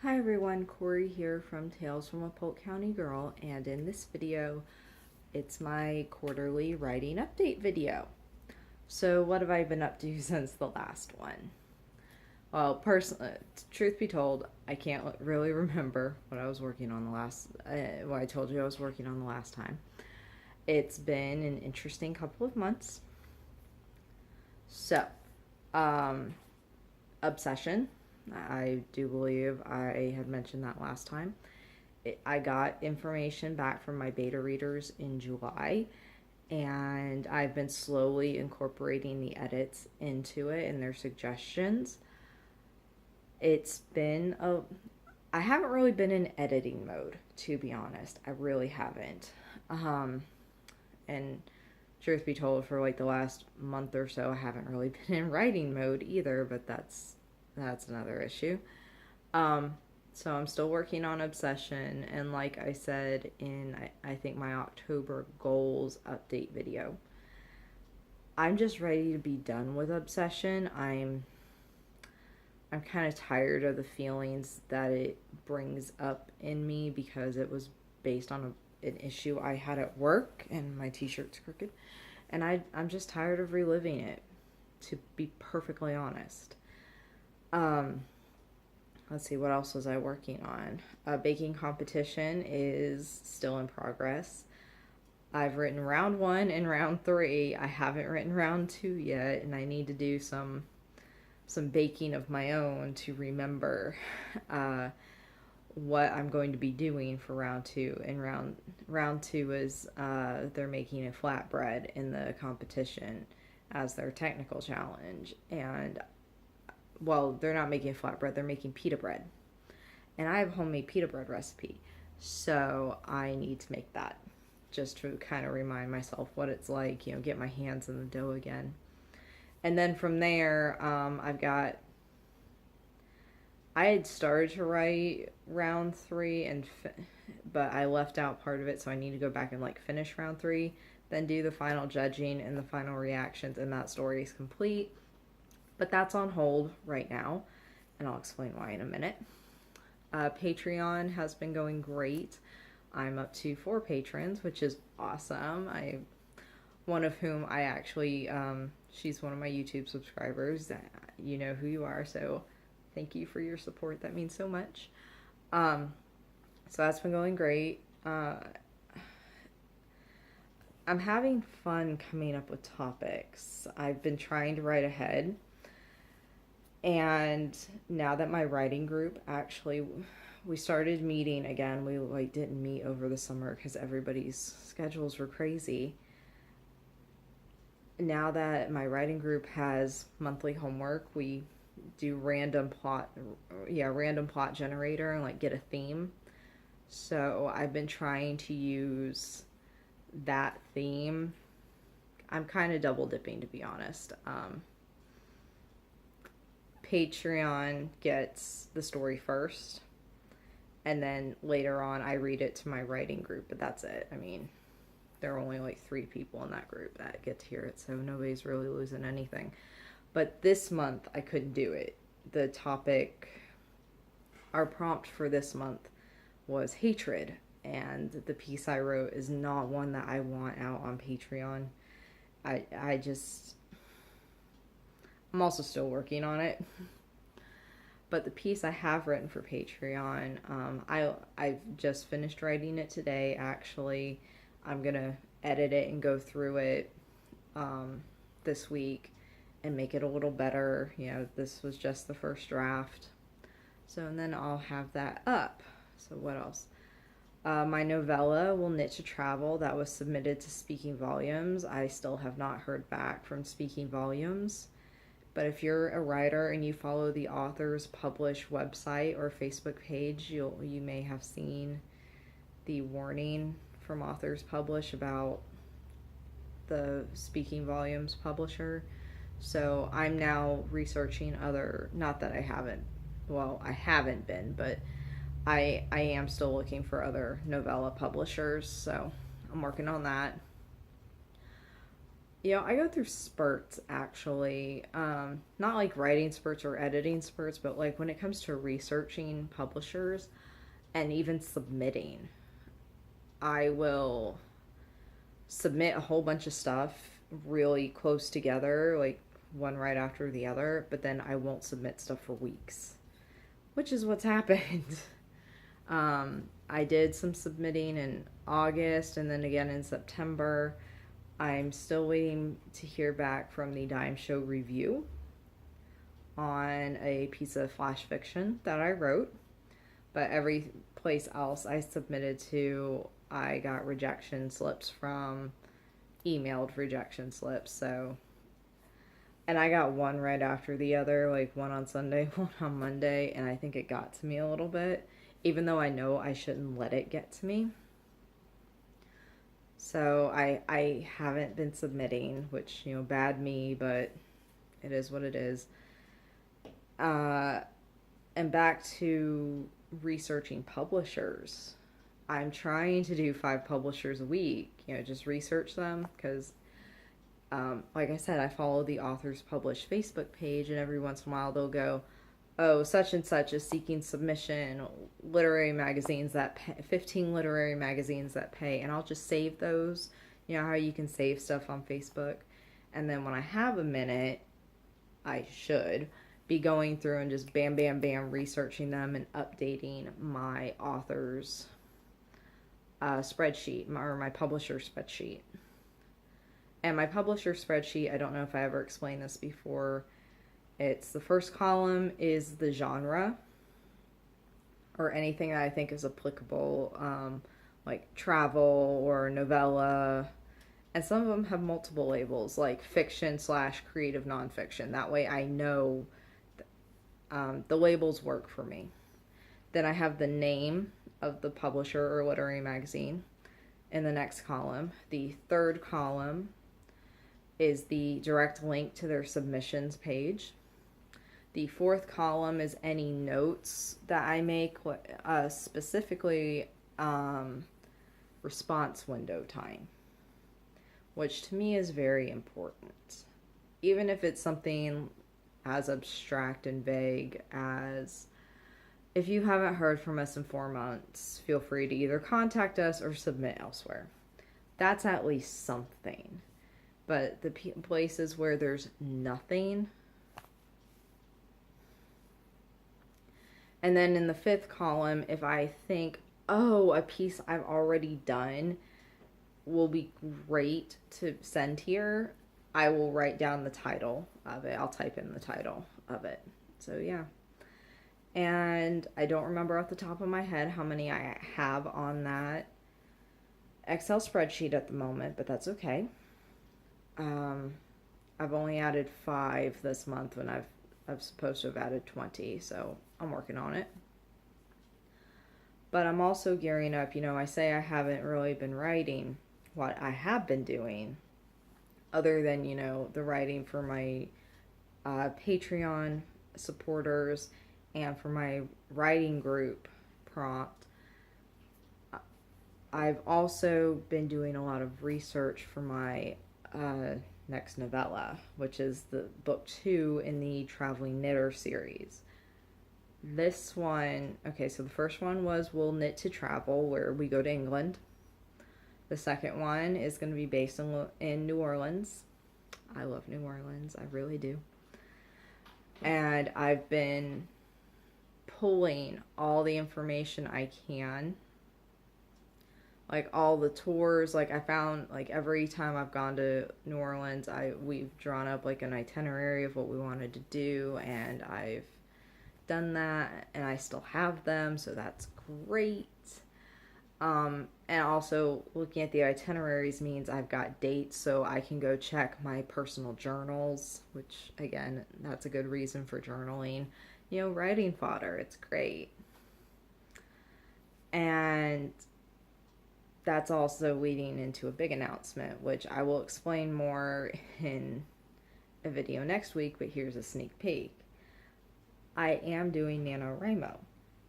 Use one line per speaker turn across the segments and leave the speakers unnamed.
Hi everyone, Corey here from Tales from a Polk County Girl, and in this video, it's my quarterly writing update video. So what have I been up to since the last one? Well, personally, truth be told, I can't really remember what I was working on the last, what I told you I was working on the last time. It's been an interesting couple of months. So, um, obsession. I do believe I had mentioned that last time. I got information back from my beta readers in July, and I've been slowly incorporating the edits into it and their suggestions. It's been a I haven't really been in editing mode, to be honest. I really haven't. And truth be told, for like the last month or so, I haven't really been in writing mode either, but that's another issue. Um, so I'm still working on Obsession, and like I said in I think my October goals update video, I'm just ready to be done with Obsession. I'm kind of tired of the feelings that it brings up in me because it was based on an issue I had at work, and my t-shirt's crooked, and I'm just tired of reliving it, to be perfectly honest. Um, let's see, what else was I working on? Baking competition is still in progress. I've written round one and round three. I haven't written round two yet, and I need to do some baking of my own to remember uh, what I'm going to be doing for round two. And round two is they're making a flatbread in the competition as their technical challenge, and well, they're not making flatbread, they're making pita bread. And I have a homemade pita bread recipe. So I need to make that just to kind of remind myself what it's like, get my hands in the dough again. And then from there, I had started to write round three, but I left out part of it, so I need to go back and like finish round three, then do the final judging and the final reactions, and that story is complete. But that's on hold right now, and I'll explain why in a minute. Patreon has been going great. I'm up to 4 patrons, which is awesome. One of whom I actually, she's one of my YouTube subscribers. You know who you are, so thank you for your support. That means so much. So that's been going great. I'm having fun coming up with topics. I've been trying to write ahead. And now that my writing group we started meeting again. We like didn't meet over the summer because everybody's schedules were crazy. Now that my writing group has monthly homework, we do random plot generator and like get a theme. So I've been trying to use that theme. I'm kind of double dipping, to be honest. Patreon gets the story first, and then later on I read it to my writing group, but that's it. I mean, there are only like 3 people in that group that get to hear it, so nobody's really losing anything. But this month I couldn't do it. Our prompt for this month was hatred, and the piece I wrote is not one that I want out on Patreon. I'm also still working on it. But the piece I have written for Patreon, I've just finished writing it today, actually. I'm going to edit it and go through it this week and make it a little better. This was just the first draft. So, and then I'll have that up. So what else? My novella, Will Knit to Travel, that was submitted to Speaking Volumes. I still have not heard back from Speaking Volumes. But if you're a writer and you follow the author's publish website or Facebook page, you may have seen the warning from Authors Publish about the Speaking Volumes publisher. So I'm now researching not that I haven't been, but I am still looking for other novella publishers, so I'm working on that. I go through spurts actually. Not like writing spurts or editing spurts, but like when it comes to researching publishers and even submitting, I will submit a whole bunch of stuff really close together, like one right after the other, but then I won't submit stuff for weeks, which is what's happened. I did some submitting in August and then again in September. I'm still waiting to hear back from the Dime Show review on a piece of flash fiction that I wrote, but every place else I submitted to, I got rejection slips from, emailed rejection slips. So, and I got one right after the other, like one on Sunday, one on Monday, and I think it got to me a little bit, even though I know I shouldn't let it get to me. So I haven't been submitting, which, bad me, but it is what it is. And back to researching publishers. I'm trying to do 5 publishers a week, just research them because, like I said, I follow the Authors Published Facebook page, and every once in a while they'll go, oh, such and such is seeking submission, literary magazines that pay, 15 literary magazines that pay, and I'll just save those. You know how you can save stuff on Facebook? And then when I have a minute, I should be going through and just bam, bam, bam, researching them and updating my author's spreadsheet, or my publisher spreadsheet. And my publisher spreadsheet, I don't know if I ever explained this before. It's the first column is the genre, or anything that I think is applicable, like travel or novella. And some of them have multiple labels, like fiction / creative nonfiction. That way I know the labels work for me. Then I have the name of the publisher or literary magazine in the next column. The third column is the direct link to their submissions page. The fourth column is any notes that I make, specifically response window time, which to me is very important. Even if it's something as abstract and vague as, if you haven't heard from us in 4 months, feel free to either contact us or submit elsewhere. That's at least something. But the places where there's nothing. And then in the fifth column, if I think, oh, a piece I've already done will be great to send here, I will write down the title of it. I'll type in the title of it. So yeah. And I don't remember off the top of my head how many I have on that Excel spreadsheet at the moment, but that's okay. I've only added 5 this month when I'm supposed to have added 20, so I'm working on it. But I'm also gearing up, I say I haven't really been writing. What I have been doing, other than, the writing for my Patreon supporters and for my writing group prompt, I've also been doing a lot of research for my next novella, which is the book 2 in the Traveling Knitter series. This one, okay, so the first one was We'll Knit to Travel, where we go to England. The second one is going to be based in New Orleans. I love New Orleans, I really do. And I've been pulling all the information I can, like all the tours. Like I found, like every time I've gone to New Orleans, we've drawn up like an itinerary of what we wanted to do, and I've done that, and I still have them, so that's great. And also looking at the itineraries means I've got dates, so I can go check my personal journals, which again, that's a good reason for journaling. Writing fodder, it's great. And that's also leading into a big announcement, which I will explain more in a video next week, but here's a sneak peek. I am doing NaNoWriMo.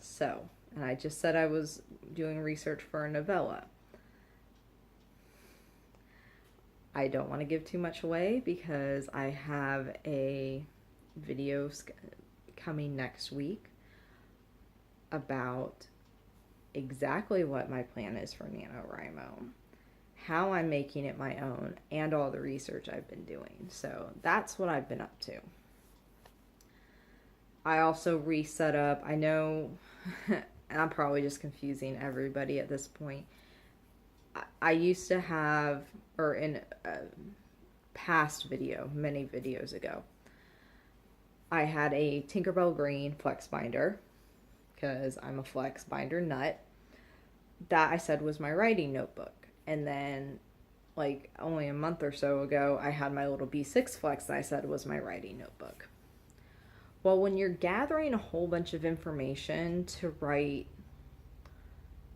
So, and I just said I was doing research for a novella. I don't want to give too much away because I have a video coming next week about exactly what my plan is for NaNoWriMo, how I'm making it my own, and all the research I've been doing. So that's what I've been up to. I also reset up, I know, and I'm probably just confusing everybody at this point. I used to have, or in a past video, many videos ago, I had a Tinkerbell Green flex binder, because I'm a flex binder nut, that I said was my writing notebook. And then, like, only a month or so ago, I had my little B6 flex that I said was my writing notebook. Well, when you're gathering a whole bunch of information to write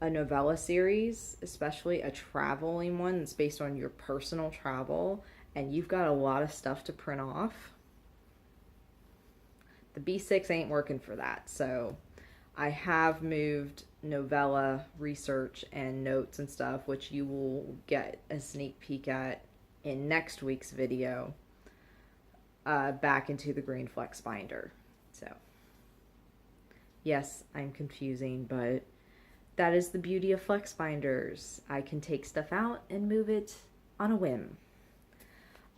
a novella series, especially a traveling one that's based on your personal travel, and you've got a lot of stuff to print off, the B6 ain't working for that. So I have moved novella research and notes and stuff, which you will get a sneak peek at in next week's video, back into the green flex binder. So yes, I'm confusing, but that is the beauty of flex binders. I can take stuff out and move it on a whim.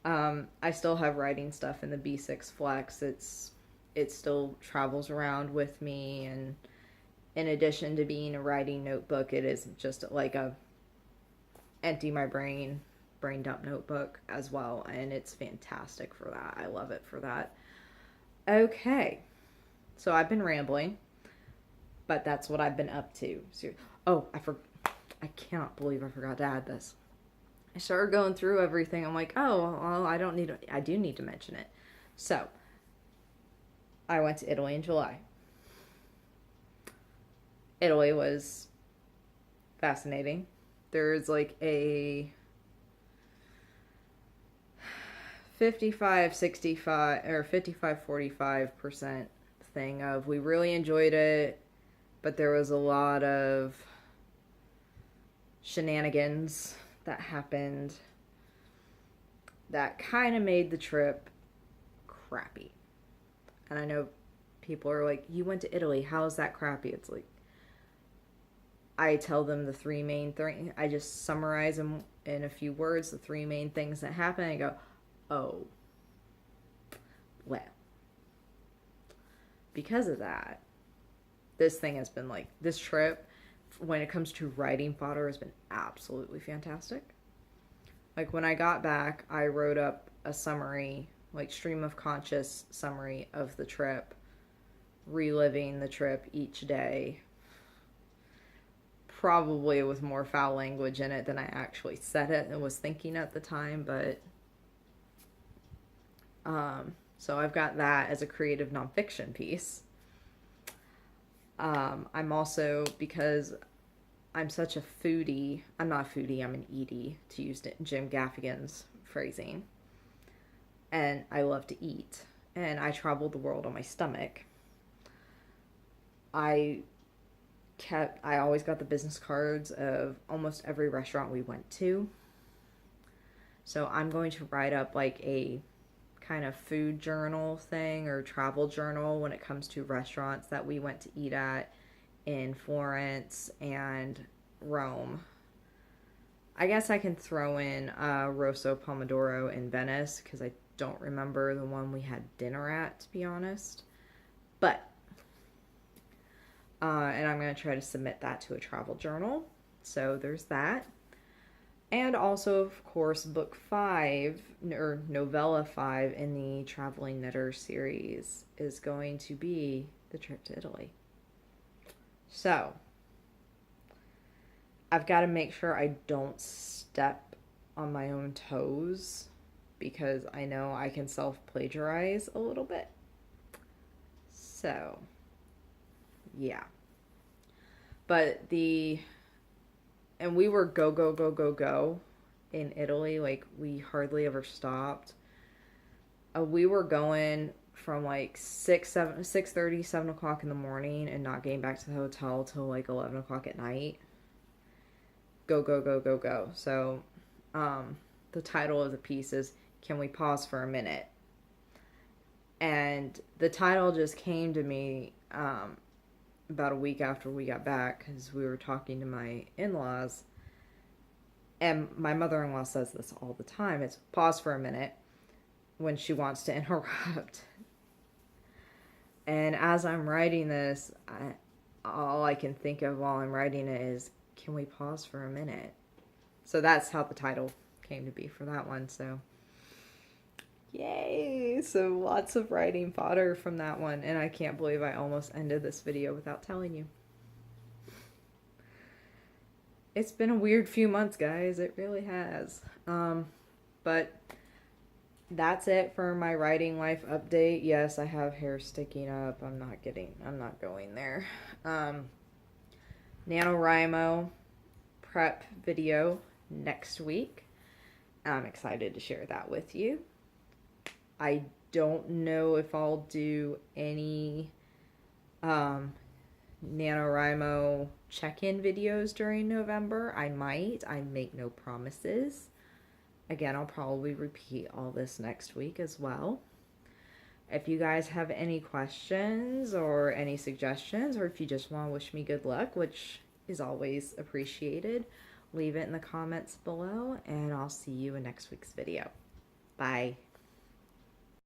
I still have writing stuff in the B6 flex. It still travels around with me, and in addition to being a writing notebook, it is just like a empty my brain dump notebook as well, and it's fantastic for that. I love it for that. Okay, so I've been rambling, but that's what I've been up to. So, I cannot believe I forgot to add this. I started going through everything. I'm like, oh, well, I do need to mention it. So I went to Italy in July. Italy was fascinating. There's like a 55-65 or 55-45% thing of we really enjoyed it, but there was a lot of shenanigans that happened that kind of made the trip crappy. And I know people are like, you went to Italy, how is that crappy? It's like, I tell them the three main things. I just summarize them in a few words, the three main things that happen. I go, oh, well, because of that, this thing has been like, this trip, when it comes to writing fodder, has been absolutely fantastic. Like, when I got back, I wrote up a summary, like stream of conscious summary of the trip, reliving the trip each day, probably with more foul language in it than I actually said it and was thinking at the time, but so I've got that as a creative nonfiction piece. I'm also, because I'm such a foodie, I'm not a foodie, I'm an eatie, to use Jim Gaffigan's phrasing, and I love to eat, and I traveled the world on my stomach. I always got the business cards of almost every restaurant we went to. So I'm going to write up like a kind of food journal thing or travel journal when it comes to restaurants that we went to eat at in Florence and Rome. I guess I can throw in Rosso Pomodoro in Venice because I don't remember the one we had dinner at, to be honest. But and I'm going to try to submit that to a travel journal. So there's that. And also, of course, book 5, or novella 5 in the Traveling Knitter series is going to be the trip to Italy. So I've got to make sure I don't step on my own toes, because I know I can self-plagiarize a little bit. So yeah. But and we were go in Italy. Like, we hardly ever stopped. We were going from like 6:30, 7 o'clock in the morning and not getting back to the hotel till like 11 o'clock at night. Go. So, the the title of the piece is Can We Pause for a Minute? And the title just came to me about a week after we got back, because we were talking to my in-laws. And my mother-in-law says this all the time. It's pause for a minute when she wants to interrupt. And as I'm writing this, all I can think of while I'm writing it is, can we pause for a minute? So that's how the title came to be for that one. So yay! So lots of writing fodder from that one. And I can't believe I almost ended this video without telling you. It's been a weird few months, guys. It really has. But that's it for my writing life update. Yes, I have hair sticking up. I'm not going there. NaNoWriMo prep video next week. I'm excited to share that with you. I don't know if I'll do any NaNoWriMo check-in videos during November. I might. I make no promises. Again, I'll probably repeat all this next week as well. If you guys have any questions or any suggestions, or if you just want to wish me good luck, which is always appreciated, leave it in the comments below, and I'll see you in next week's video. Bye.